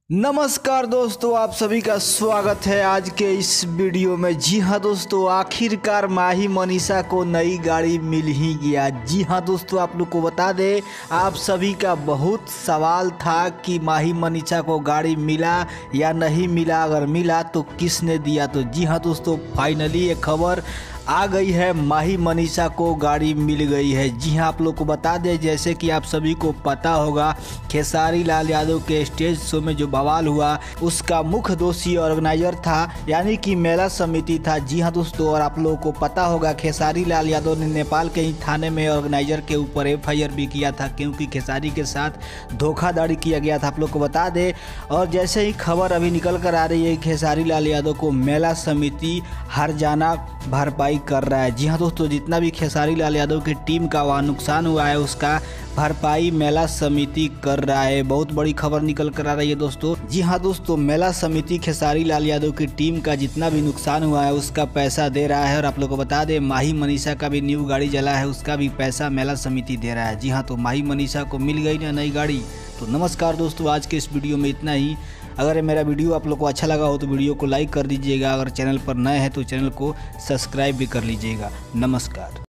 नमस्कार दोस्तों, आप सभी का स्वागत है आज के इस वीडियो में। जी हाँ दोस्तों, आखिरकार माही मनीषा को नई गाड़ी मिल ही गया। जी हाँ दोस्तों, आप लोग को बता दें, आप सभी का बहुत सवाल था कि माही मनीषा को गाड़ी मिला या नहीं मिला, अगर मिला तो किसने दिया। तो जी हाँ दोस्तों, फाइनली एक खबर आ गई है, माही मनीषा को गाड़ी मिल गई है। जी हाँ, आप लोग को बता दें, जैसे कि आप सभी को पता होगा, खेसारी लाल यादव के स्टेज शो में जो बवाल हुआ उसका मुख्य दोषी ऑर्गेनाइजर था, यानी कि मेला समिति था। जी हाँ दोस्तों, और आप लोगों को पता होगा खेसारी लाल यादव ने नेपाल के ही थाने में ऑर्गेनाइजर के ऊपर FIR भी किया था, क्योंकि खेसारी के साथ धोखाधड़ी किया गया था, आप लोग को बता दें। और जैसे ही खबर अभी निकल कर आ रही है, खेसारी लाल यादव को मेला समिति हर्जाना भरपाई कर रहा है। जी हाँ दोस्तों, जितना भी खेसारी लाल यादव की टीम का वहाँ नुकसान हुआ है उसका भरपाई मेला समिति कर रहा है। बहुत बड़ी खबर निकल कर आ रही है दोस्तों। जी हाँ दोस्तों, मेला समिति खेसारी लाल यादव की टीम का जितना भी नुकसान हुआ है उसका पैसा दे रहा है। और आप लोग को बता दें, माही मनीषा का भी न्यू गाड़ी जला है, उसका भी पैसा मेला समिति दे रहा है। जी हाँ, तो माही मनीषा को मिल गई ना नई गाड़ी। तो नमस्कार दोस्तों, आज के इस वीडियो में इतना ही। अगर मेरा वीडियो आप लोग को अच्छा लगा हो तो वीडियो को लाइक कर दीजिएगा। अगर चैनल पर नए हैं तो चैनल को सब्सक्राइब भी कर लीजिएगा। नमस्कार।